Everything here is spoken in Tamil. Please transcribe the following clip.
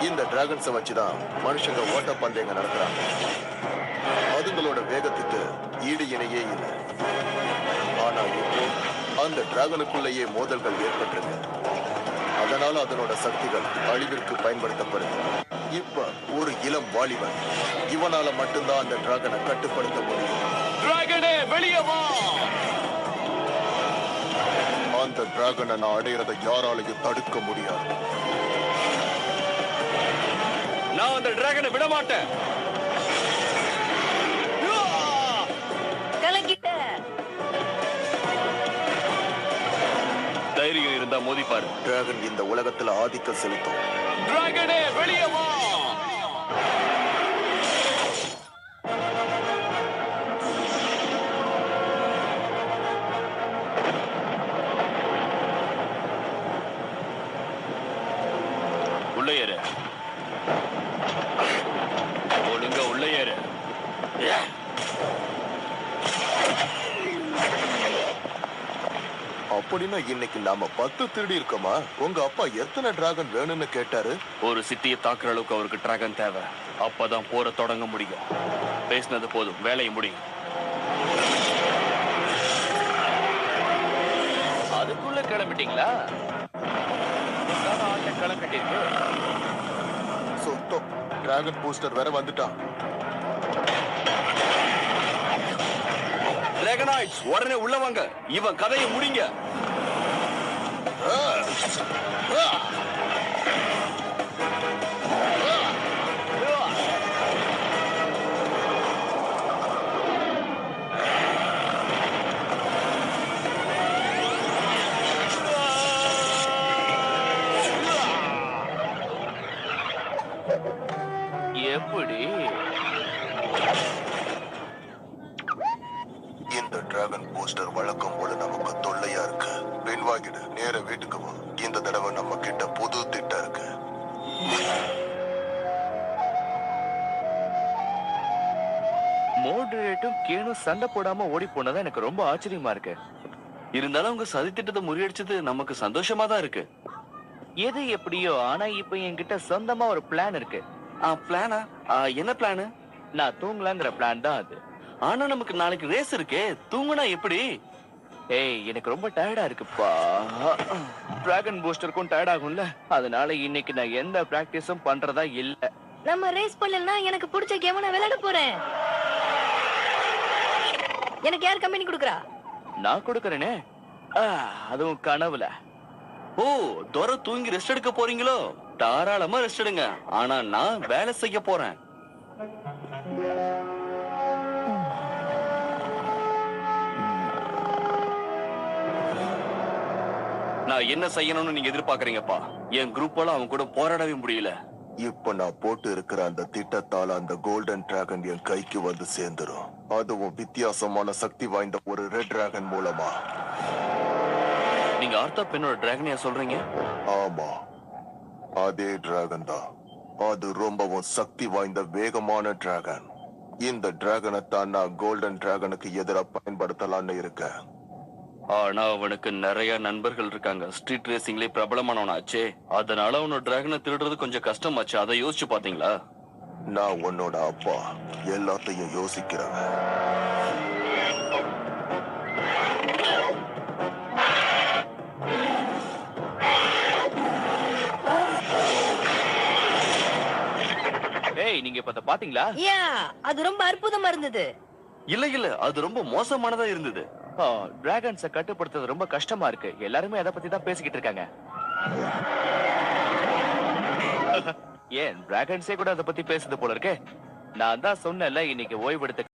இந்த டிராகன்ஸை வச்சுதான் மனுஷங்க ஓட்ட பந்தயங்க நடத்துறாங்க. அதுங்களோட வேகத்துக்கு ஈடு இணையே இல்லை. ஆனா இப்போ அந்த டிராகனுக்குள்ளேயே மோதல்கள் ஏற்பட்டிருக்கு. அதனால அதனோட சக்திகள் அழிவிற்கு பயன்படுத்தப்படுது. இப்ப ஒரு இளம் வாலிபன், இவனால மட்டும்தான் அந்த டிராகனை கட்டுப்படுத்த முடியும். டிராகனே வெளியே வா! அந்த டிராகனை நான் அடையிறதை யாராலையும் தடுக்க முடியாது. நான் அந்த டிராகனை விட மாட்டேன். தைரியம் இருந்தா மோதிப்பாரு. டிராகன் இந்த உலகத்துல ஆதிக்கம் செலுத்தும். டிராகனே வெளியே வா! உள்ளே ஏறு. ஒழுங்க உள்ளே ஏறு. அப்படின்னா இன்னைக்கு நாம 10 திருடி இருக்கோமா? உங்க அப்பா எத்தனை டிராகன் வேணும்னு கேட்டாரு? ஒரு சிட்டியை தாக்குற அளவுக்கு அவருக்கு டிராகன் தேவை. அப்பதான் போற தொடங்க முடியும். பேசினது போதும், வேலையை முடியும். அதுக்குள்ள கிளம்பிட்டீங்களா? களம் கட்டிருக்கு. சொத்தம். டிராகன் பூஸ்டர் வேற வந்துட்டான். டிராகனாய்ட்ஸ் உடனே உள்ள வாங்க. இவன் கதையை முடிங்க. எப்படி? இந்த டிராகன் பூஸ்டர் வழக்கம் போல நமக்கு தொல்லையா இருக்கு. பின்வாங்கிடு, நேர வீட்டுக்கு போ. இந்த தடவை நம்ம கிட்ட புது திட்டம் இருக்கு. மோடரேட்டும் கேனும் சண்டை போடாம ஓடி போனதா எனக்கு ரொம்ப ஆச்சரியமா இருக்கு. இருந்தாலும் அவங்க சதி திட்டத்தை முறியடிச்சது நமக்கு சந்தோஷமா தான் இருக்கு. எது எப்படியோ, ஆனா இப்ப என்கிட்ட சொந்தமா ஒரு பிளான் இருக்கு. பிளானா? என்ன பிளானு? நான் தூங்கலாங்கிற பிளான் தான் அது. ஆனா நமக்கு நாளைக்கு ரேஸ் இருக்கே, தூங்குனா எப்படி? ஏய், எனக்கு ரொம்ப டயர்டா இருக்குப்பா. டிராகன் பூஸ்டருக்கும் டயர்ட் ஆகும்ல, அதனால இன்னைக்கு நான் எந்த பிராக்டிஸும் பண்றதா இல்ல. நம்ம ரேஸ் பண்ணலன்னா எனக்கு பிடிச்ச கேம் நான் விளையாட போறேன். எனக்கு யார் கம்பெனி கொடுக்கறா? நான் கொடுக்கறேனே, அதுவும் கனவுல. ஓ, துரை தூங்கி ரெஸ்ட் எடுக்க போறீங்களோ? தாராளமா ரெஸ்ட் எடுங்க. ஆனா நான் வேலை செய்ய போறேன். நான் என்ன செய்யணும்னு நீங்க எதிர்பார்க்கறீங்கப்பா? என் குரூப்பால அவன் கூட போராடவே முடியல. இப்ப நான் போட்டு இருக்கிற அந்த திட்டத்தால அந்த கோல்டன் டிராகன் என் கைக்கு வந்து சேர்ந்துரும். அதுவும் வித்தியாசமான சக்தி வாய்ந்த ஒரு ரெட் டிராகன் மூலமா. நீங்க ஆர்த்தா பெண்ணோட டிராகனையா சொல்றீங்க? ஆமா, அதே டிராகன் தான். அது ரொம்பவும் சக்தி வாய்ந்த வேகமான டிராகன். இந்த டிராகனை தான் நான் கோல்டன் டிராகனுக்கு எதிராக பயன்படுத்தலான்னு இருக்கேன். ஆனா அவனுக்கு நிறைய நண்பர்கள் இருக்காங்க. ஸ்ட்ரீட் ரேசிங்ல பிரபலமானவனாச்சே. அதனால அவனோட டிராகனை திருடுறது கொஞ்சம் கஷ்டமாச்சு. அதை யோசிச்சு பாத்தீங்களா? நான் உன்னோட அப்பா, எல்லாத்தையும் யோசிக்கிறவன். ஏய், நீங்க இப்ப பாத்தீங்களா? அது ரொம்ப அற்புதமா இருந்தது. இல்ல, அது ரொம்ப மோசமானதா இருந்தது. டிராகன்ஸை கட்டுப்படுத்துறது ரொம்ப கஷ்டமா இருக்கு. எல்லாருமே அதை பத்தி தான் பேசிக்கிட்டு இருக்காங்க. ஏன் டிராகன்ஸே கூட அதை பத்தி பேசுது போல இருக்கு. நான் தான் சொன்னேன்ல, இன்னைக்கு ஓய்வெடுத்து